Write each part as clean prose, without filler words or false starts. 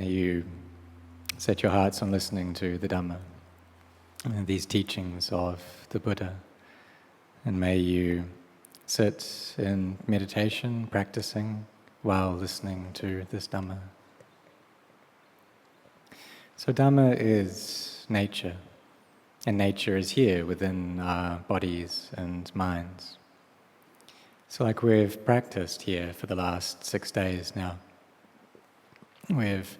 May you set your hearts on listening to the Dhamma and these teachings of the Buddha. And may you sit in meditation, practicing while listening to this Dhamma. So Dhamma is nature, and nature is here within our bodies and minds. So like we've practiced here for the last 6 days now, we've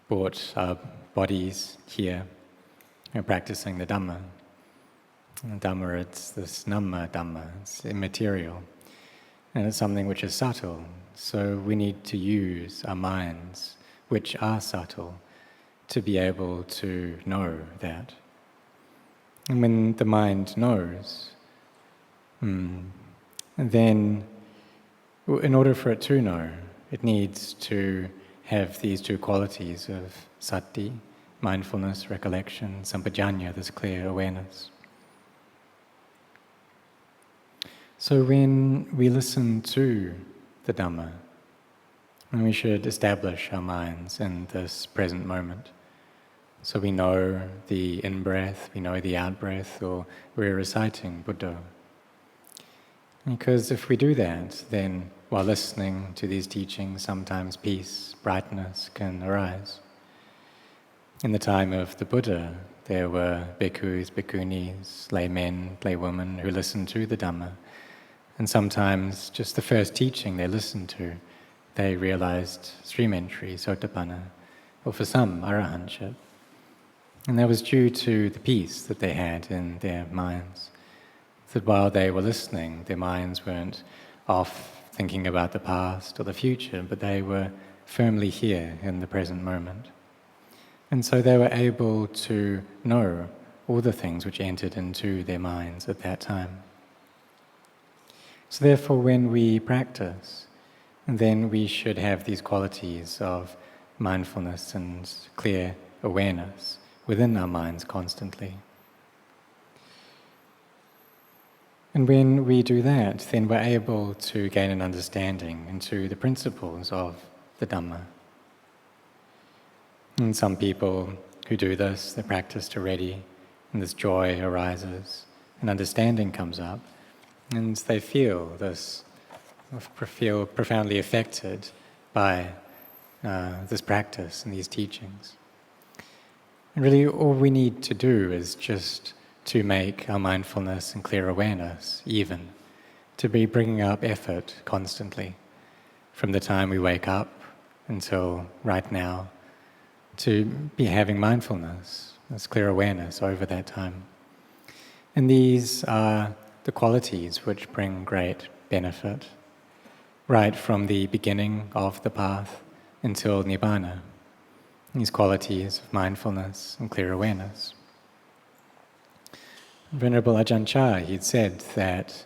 brought our bodies here, we're practicing the Dhamma. And Dhamma, it's this Namma Dhamma, it's immaterial, and it's something which is subtle. So we need to use our minds, which are subtle, to be able to know that. And when the mind knows, then in order for it to know, it needs to have these two qualities of sati, mindfulness, recollection, sampajanya, this clear awareness. So when we listen to the Dhamma, we should establish our minds in this present moment. So we know the in-breath, we know the out-breath, or we're reciting Buddha. Because if we do that, then while listening to these teachings, sometimes peace, brightness can arise. In the time of the Buddha, there were bhikkhus, bhikkhunis, laymen, laywomen who listened to the Dhamma. And sometimes just the first teaching they listened to, they realized stream entry, sotapanna, or for some, arahantship. And that was due to the peace that they had in their minds. That while they were listening, their minds weren't off thinking about the past or the future, but they were firmly here in the present moment. And so they were able to know all the things which entered into their minds at that time. So therefore, when we practice, then we should have these qualities of mindfulness and clear awareness within our minds constantly. And when we do that, then we're able to gain an understanding into the principles of the Dhamma. And some people who do this, they practiced already, and this joy arises, and understanding comes up, and they feel profoundly affected by this practice and these teachings. And really all we need to do is just to make our mindfulness and clear awareness even, to be bringing up effort constantly, from the time we wake up until right now, to be having mindfulness, this clear awareness over that time. And these are the qualities which bring great benefit, right from the beginning of the path until Nibbana. These qualities of mindfulness and clear awareness. Venerable Ajahn Chah, he'd said that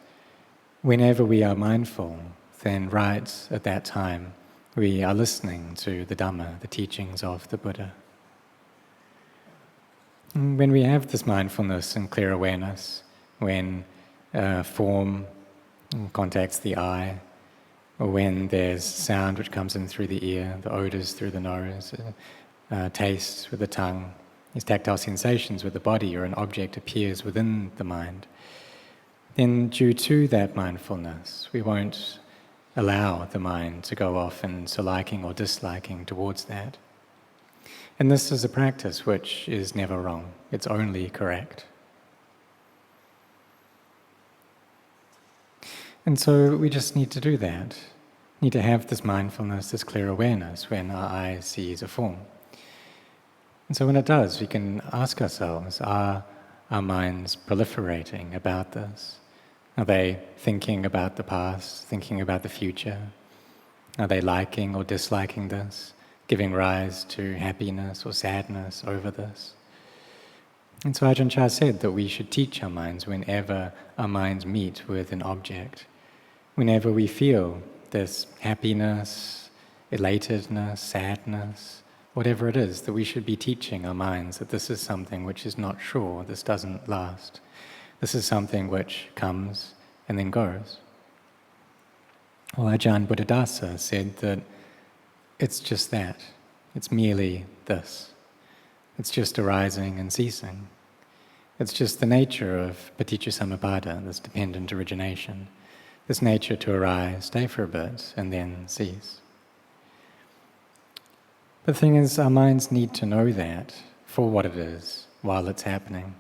whenever we are mindful, then right at that time we are listening to the Dhamma, the teachings of the Buddha. And when we have this mindfulness and clear awareness, when form contacts the eye, or when there's sound which comes in through the ear, the odors through the nose, taste with the tongue, these tactile sensations with the body, or an object appears within the mind, then due to that mindfulness, we won't allow the mind to go off into liking or disliking towards that. And this is a practice which is never wrong, it's only correct. And so we just need to do that, need to have this mindfulness, this clear awareness when our eye sees a form. And so when it does, we can ask ourselves, are our minds proliferating about this? Are they thinking about the past, thinking about the future? Are they liking or disliking this, giving rise to happiness or sadness over this? And so Ajahn Chah said that we should teach our minds whenever our minds meet with an object. Whenever we feel this happiness, elatedness, sadness, whatever it is, that we should be teaching our minds that this is something which is not sure, this doesn't last. This is something which comes and then goes. Well, Ajahn Buddhadasa said that it's just that. It's merely this. It's just arising and ceasing. It's just the nature of paticca-samuppada, this dependent origination, this nature to arise, stay for a bit, and then cease. The thing is, our minds need to know that for what it is while it's happening.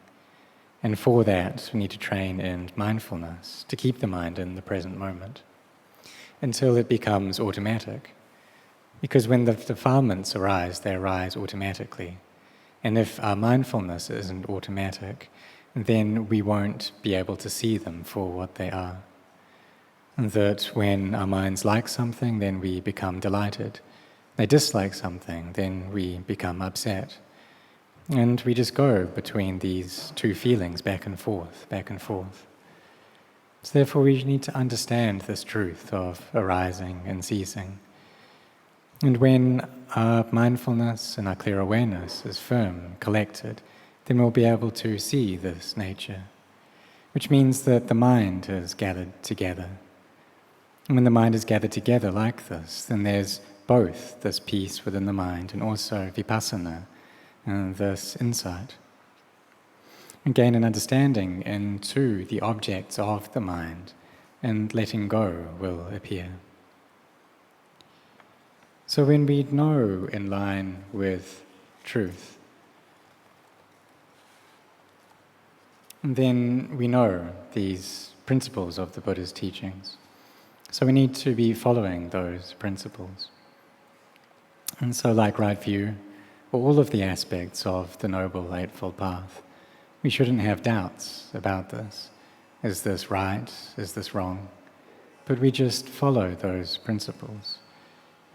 And for that, we need to train in mindfulness, to keep the mind in the present moment, until it becomes automatic. Because when the defilements arise, they arise automatically. And if our mindfulness isn't automatic, then we won't be able to see them for what they are. And that when our minds like something, then we become delighted. They dislike something, then we become upset. And we just go between these two feelings back and forth, back and forth. So therefore we need to understand this truth of arising and ceasing. And when our mindfulness and our clear awareness is firm, collected, then we'll be able to see this nature, which means that the mind is gathered together. And when the mind is gathered together like this, then there's both this peace within the mind and also vipassana, and this insight. And gain an understanding into the objects of the mind, and letting go will appear. So when we know in line with truth, then we know these principles of the Buddha's teachings. So we need to be following those principles. And so like right view, for all of the aspects of the Noble Eightfold Path, we shouldn't have doubts about this. Is this right? Is this wrong? But we just follow those principles.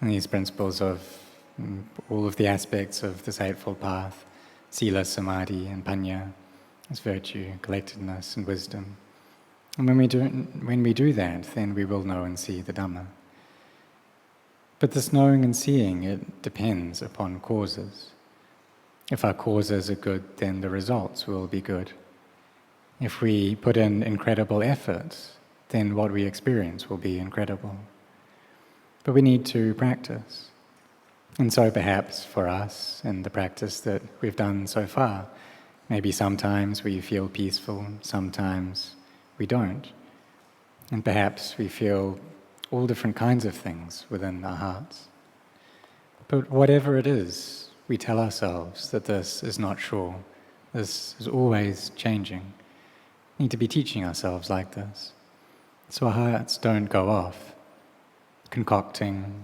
And these principles of all of the aspects of this Eightfold Path, sila, samadhi, and panya, as virtue, collectedness, and wisdom. And when we do that, then we will know and see the Dhamma. But this knowing and seeing, it depends upon causes. If our causes are good, then the results will be good. If we put in incredible effort, then what we experience will be incredible. But we need to practice. And so perhaps for us, in the practice that we've done so far, maybe sometimes we feel peaceful, sometimes we don't. And perhaps we feel all different kinds of things within our hearts. But whatever it is, we tell ourselves that this is not sure. This is always changing. We need to be teaching ourselves like this. So our hearts don't go off, concocting,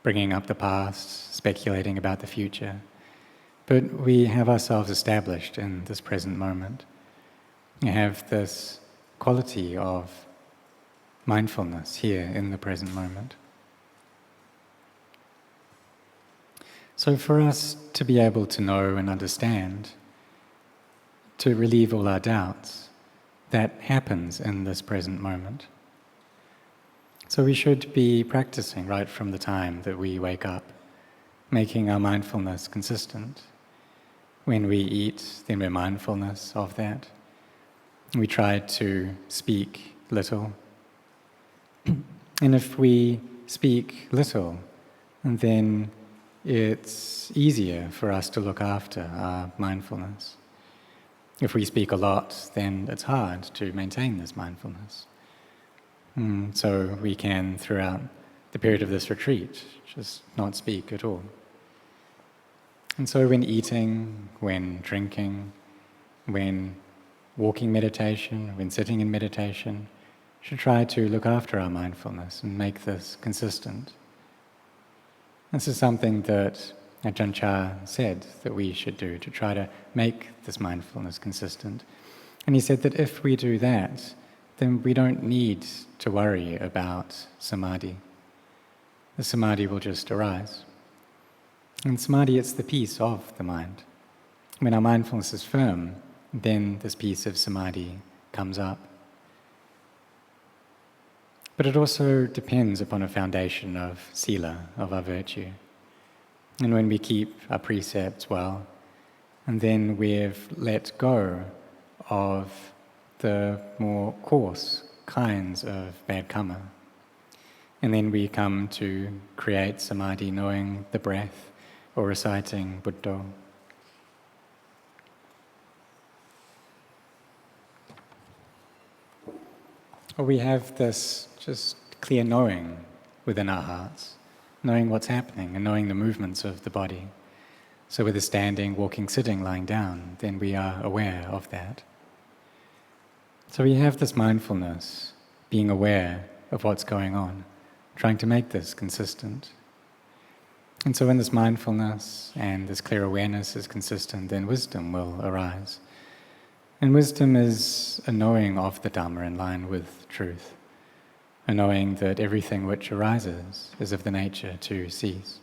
bringing up the past, speculating about the future. But we have ourselves established in this present moment. We have this quality of mindfulness here in the present moment. So for us to be able to know and understand, to relieve all our doubts, that happens in this present moment. So we should be practicing right from the time that we wake up, making our mindfulness consistent. When we eat, then we're mindfulness of that. We try to speak little. And if we speak little, then it's easier for us to look after our mindfulness. If we speak a lot, then it's hard to maintain this mindfulness. So we can, throughout the period of this retreat, just not speak at all. And so when eating, when drinking, when walking meditation, when sitting in meditation, we should try to look after our mindfulness and make this consistent. This is something that Ajahn Chah said that we should do, to try to make this mindfulness consistent. And he said that if we do that, then we don't need to worry about samadhi. The samadhi will just arise. And samadhi, it's the peace of the mind. When our mindfulness is firm, then this peace of samadhi comes up. But it also depends upon a foundation of sila, of our virtue. And when we keep our precepts well, and then we've let go of the more coarse kinds of bad karma, and then we come to create samadhi, knowing the breath, or reciting Buddha. Or we have this just clear knowing within our hearts, knowing what's happening and knowing the movements of the body. So whether standing, walking, sitting, lying down, then we are aware of that. So we have this mindfulness, being aware of what's going on, trying to make this consistent. And so when this mindfulness and this clear awareness is consistent, then wisdom will arise. And wisdom is a knowing of the Dhamma in line with truth, a knowing that everything which arises is of the nature to cease.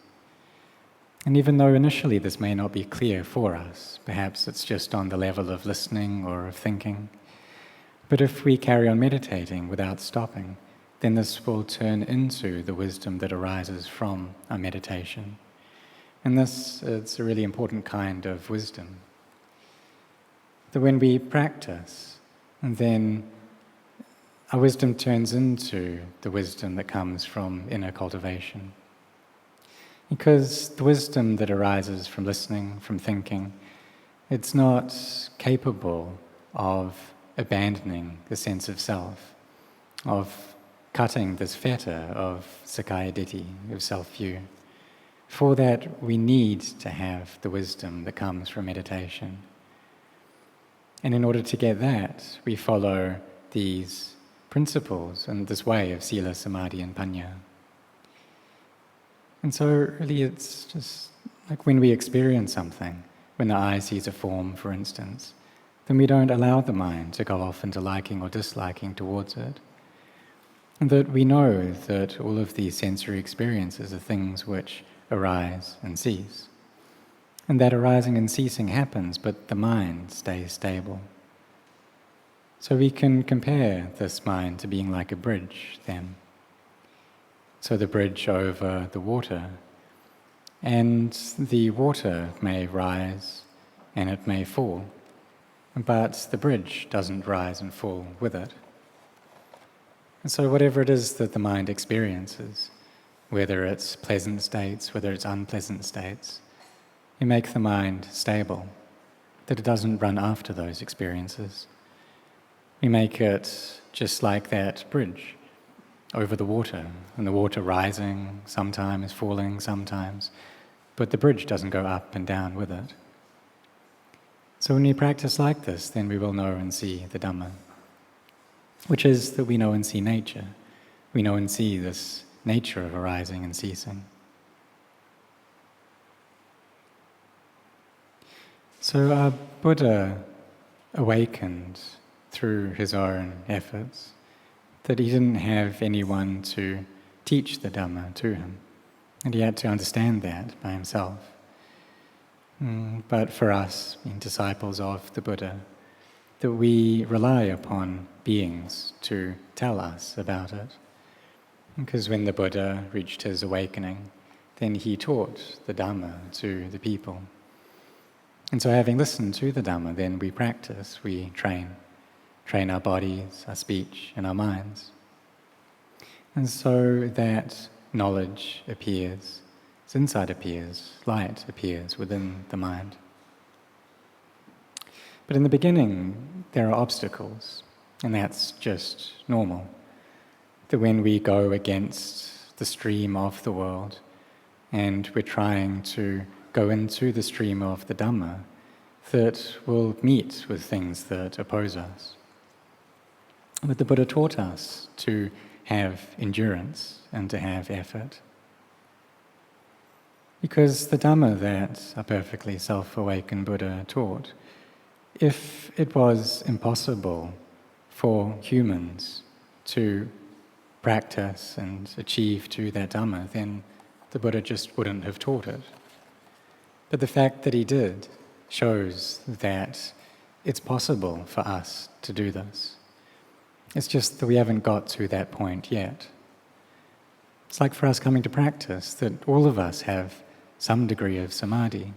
And even though initially this may not be clear for us, perhaps it's just on the level of listening or of thinking, but if we carry on meditating without stopping, then this will turn into the wisdom that arises from our meditation. And this is a really important kind of wisdom. That when we practice, then our wisdom turns into the wisdom that comes from inner cultivation. Because the wisdom that arises from listening, from thinking, it's not capable of abandoning the sense of self, of cutting this fetter of Sakkaya Ditthi, of self-view. For that, we need to have the wisdom that comes from meditation. And in order to get that, we follow these principles and this way of Sila, Samadhi and Panya. And so really it's just like when we experience something, when the eye sees a form, for instance, then we don't allow the mind to go off into liking or disliking towards it. And that we know that all of these sensory experiences are things which arise and cease. And that arising and ceasing happens, but the mind stays stable. So we can compare this mind to being like a bridge then. So the bridge over the water, and the water may rise and it may fall, but the bridge doesn't rise and fall with it. And so whatever it is that the mind experiences, whether it's pleasant states, whether it's unpleasant states, we make the mind stable, that it doesn't run after those experiences. We make it just like that bridge over the water, and the water rising, sometimes falling, sometimes, but the bridge doesn't go up and down with it. So when we practice like this, then we will know and see the Dhamma, which is that we know and see nature. We know and see this nature of arising and ceasing. So our Buddha awakened through his own efforts, that he didn't have anyone to teach the Dhamma to him, and he had to understand that by himself. But for us, being disciples of the Buddha, that we rely upon beings to tell us about it. Because when the Buddha reached his awakening, then he taught the Dhamma to the people. And so having listened to the Dhamma, then we practice, we train our bodies, our speech, and our minds. And so that knowledge appears, its insight appears, light appears within the mind. But in the beginning, there are obstacles, and that's just normal. That when we go against the stream of the world, and we're trying to go into the stream of the Dhamma, that we'll meet with things that oppose us. But the Buddha taught us to have endurance and to have effort. Because the Dhamma that a perfectly self-awakened Buddha taught, if it was impossible for humans to practice and achieve to that Dhamma, then the Buddha just wouldn't have taught it. But the fact that he did shows that it's possible for us to do this. It's just that we haven't got to that point yet. It's like for us coming to practice, that all of us have some degree of samadhi,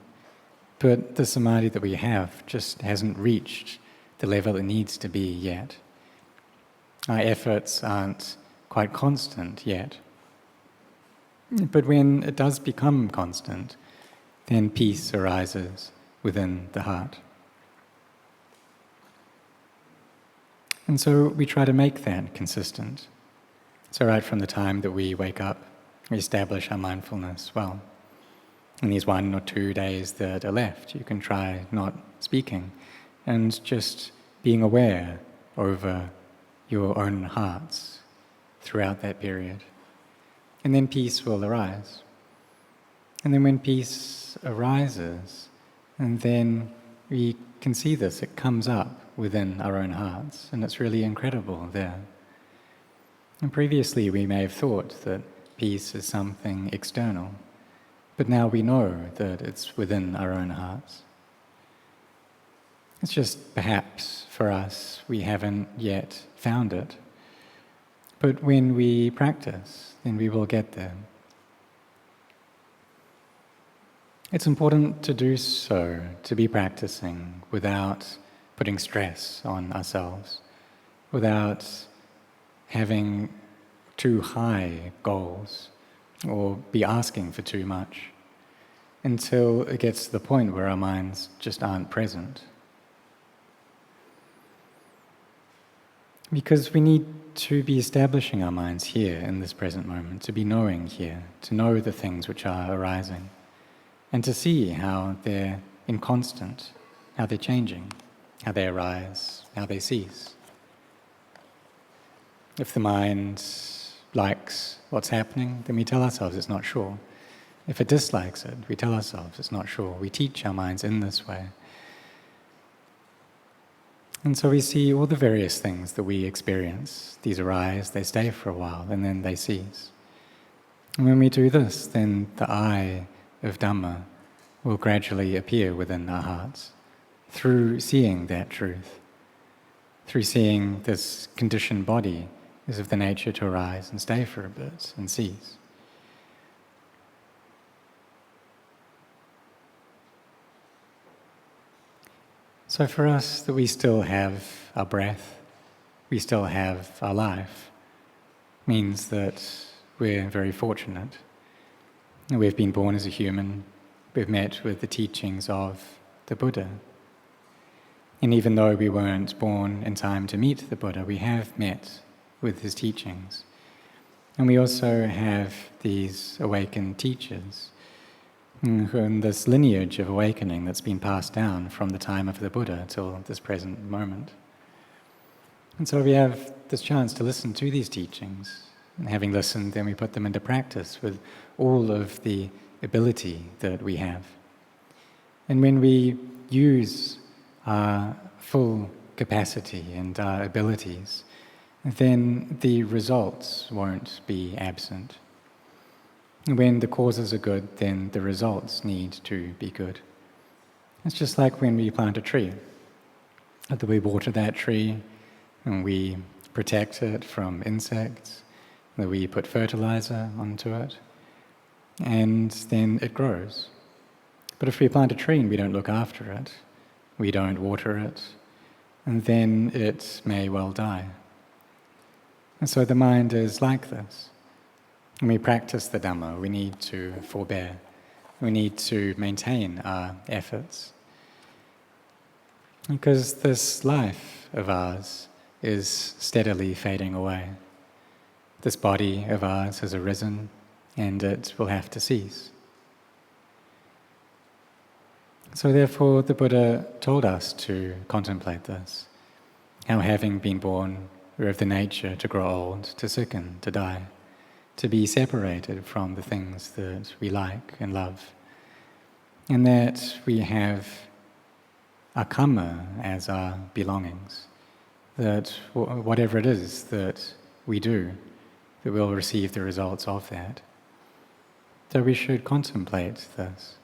but the samadhi that we have just hasn't reached the level it needs to be yet. Our efforts aren't quite constant yet. But when it does become constant, then peace arises within the heart. And so we try to make that consistent. So right from the time that we wake up, we establish our mindfulness well. In these 1 or 2 days that are left, you can try not speaking and just being aware over your own hearts throughout that period. And then peace will arise. And then when peace arises, and then we can see this, it comes up within our own hearts, and it's really incredible there. And previously we may have thought that peace is something external, but now we know that it's within our own hearts. It's just perhaps for us we haven't yet found it, but when we practice, then we will get there. It's important to do so, to be practicing without putting stress on ourselves, without having too high goals or be asking for too much, until it gets to the point where our minds just aren't present. Because we need to be establishing our minds here in this present moment, to be knowing here, to know the things which are arising, and to see how they're inconstant, how they're changing, how they arise, how they cease. If the mind likes what's happening, then we tell ourselves it's not sure. If it dislikes it, we tell ourselves it's not sure. We teach our minds in this way. And so we see all the various things that we experience. These arise, they stay for a while, and then they cease. And when we do this, then the eye of Dhamma will gradually appear within our hearts through seeing that truth, through seeing this conditioned body is of the nature to arise and stay for a bit and cease. So for us, that we still have our breath, we still have our life, means that we're very fortunate. We've been born as a human, we've met with the teachings of the Buddha. And even though we weren't born in time to meet the Buddha, we have met with his teachings. And we also have these awakened teachers, and this lineage of awakening that's been passed down from the time of the Buddha till this present moment. And so we have this chance to listen to these teachings, and having listened, then we put them into practice with all of the ability that we have. And when we use our full capacity and our abilities, then the results won't be absent. When the causes are good, then the results need to be good. It's just like when we plant a tree. That we water that tree and we protect it from insects, that we put fertilizer onto it, and then it grows. But if we plant a tree and we don't look after it, we don't water it, and then it may well die. And so the mind is like this. When we practice the Dhamma, we need to forbear. We need to maintain our efforts. Because this life of ours is steadily fading away. This body of ours has arisen, and it will have to cease. So therefore, the Buddha told us to contemplate this, how having been born, we're of the nature to grow old, to sicken, to die, to be separated from the things that we like and love, and that we have our karma as our belongings, that whatever it is that we do, that we'll receive the results of that. So we should contemplate this.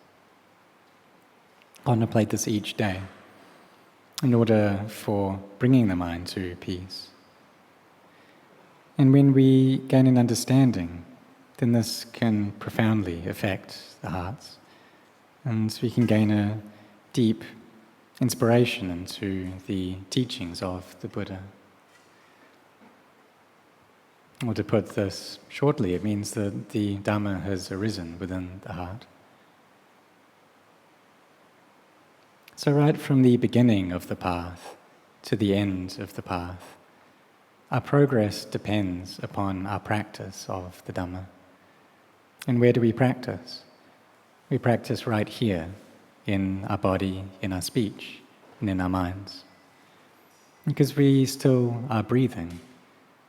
Contemplate this each day in order for bringing the mind to peace. And when we gain an understanding, then this can profoundly affect the hearts. And we can gain a deep inspiration into the teachings of the Buddha. Or to put this shortly, it means that the Dhamma has arisen within the heart. So right from the beginning of the path to the end of the path, our progress depends upon our practice of the Dhamma. And where do we practice? We practice right here, in our body, in our speech, and in our minds. Because we still are breathing,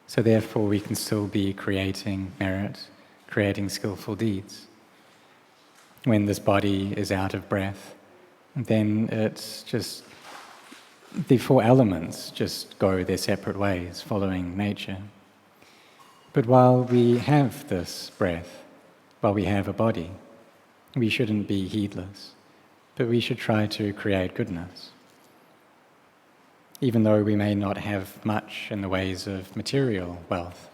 so therefore we can still be creating merit, creating skillful deeds. When this body is out of breath, then it's just, the four elements just go their separate ways, following nature. But while we have this breath, while we have a body, we shouldn't be heedless, but we should try to create goodness. Even though we may not have much in the ways of material wealth,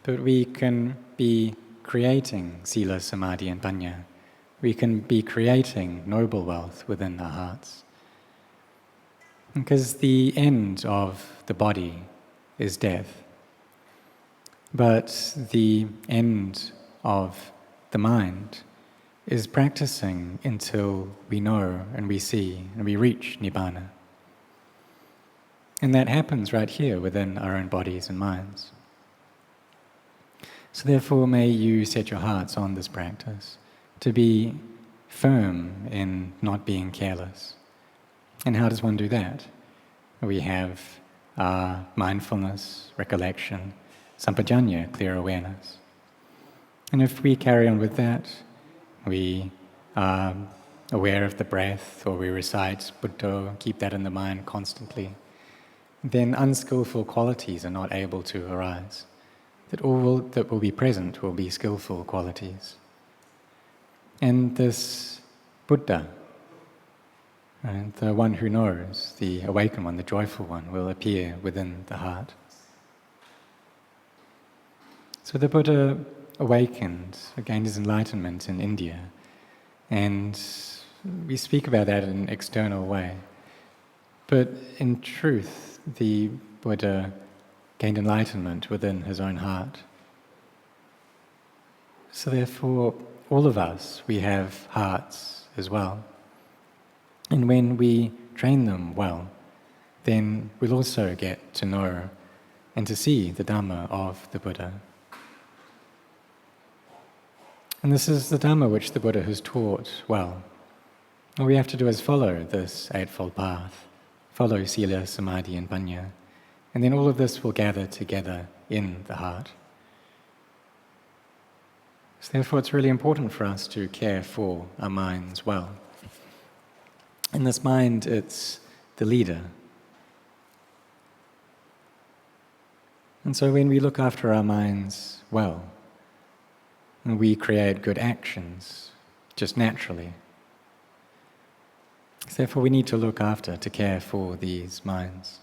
but we can be creating sila, samadhi and panya. We can be creating noble wealth within our hearts. Because the end of the body is death, but the end of the mind is practicing until we know and we see and we reach Nibbana. And that happens right here within our own bodies and minds. So therefore may you set your hearts on this practice, to be firm in not being careless. And how does one do that? We have mindfulness, recollection, sampajanya, clear awareness. And if we carry on with that, we are aware of the breath, or we recite Buddha, keep that in the mind constantly, then unskillful qualities are not able to arise. That all that will be present will be skillful qualities. And this Buddha, right, the one who knows, the awakened one, the joyful one, will appear within the heart. So the Buddha awakened, gained his enlightenment in India, and we speak about that in an external way. But in truth, the Buddha gained enlightenment within his own heart. So therefore, all of us, we have hearts as well. And when we train them well, then we'll also get to know and to see the Dhamma of the Buddha. And this is the Dhamma which the Buddha has taught well. All we have to do is follow this Eightfold Path, follow sila, samadhi and panya, and then all of this will gather together in the heart. So therefore it's really important for us to care for our minds well. In this mind, it's the leader. And so when we look after our minds well, we create good actions, just naturally. So therefore we need to look after, to care for these minds.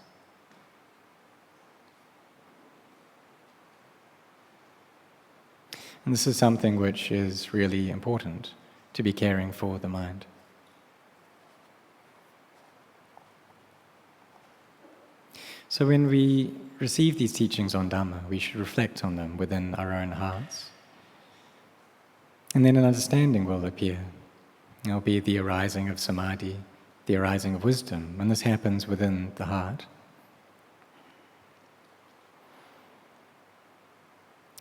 And this is something which is really important, to be caring for the mind. So when we receive these teachings on Dhamma, we should reflect on them within our own hearts. And then an understanding will appear. There'll be the arising of samadhi, the arising of wisdom, and this happens within the heart.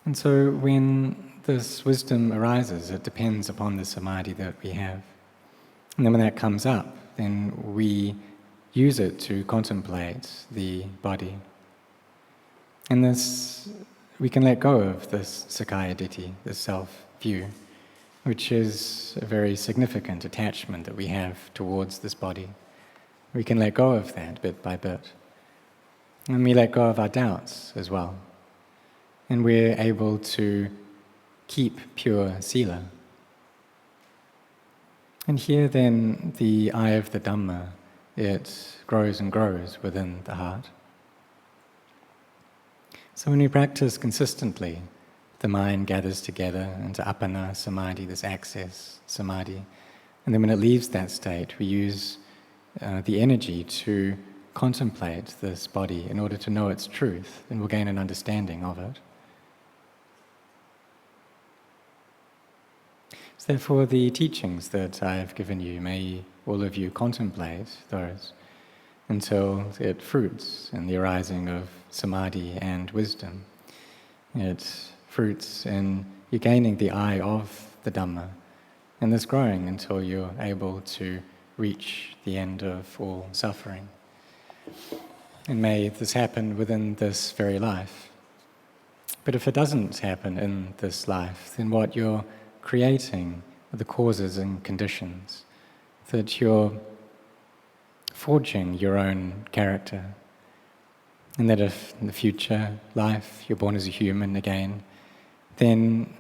And so when this wisdom arises, it depends upon the samadhi that we have. And then when that comes up, then we use it to contemplate the body. And this, we can let go of this sakkaya ditthi, this self-view, which is a very significant attachment that we have towards this body. We can let go of that bit by bit. And we let go of our doubts as well. And we're able to keep pure sila. And here then the eye of the Dhamma, it grows and grows within the heart. So when we practice consistently, the mind gathers together into appana samadhi, this access samadhi. And then when it leaves that state, we use the energy to contemplate this body in order to know its truth, and we'll gain an understanding of it. Therefore, the teachings that I have given you, may all of you contemplate those until it fruits in the arising of samadhi and wisdom. It fruits in you gaining the eye of the Dhamma, and this growing until you're able to reach the end of all suffering. And may this happen within this very life. But if it doesn't happen in this life, then what you're creating are the causes and conditions, that you're forging your own character. And that if in the future life you're born as a human again, then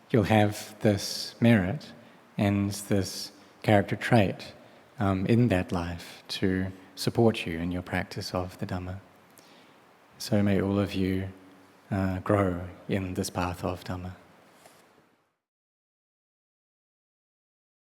you'll have this merit and this character trait in that life to support you in your practice of the Dhamma. So may all of you grow in this path of Dhamma.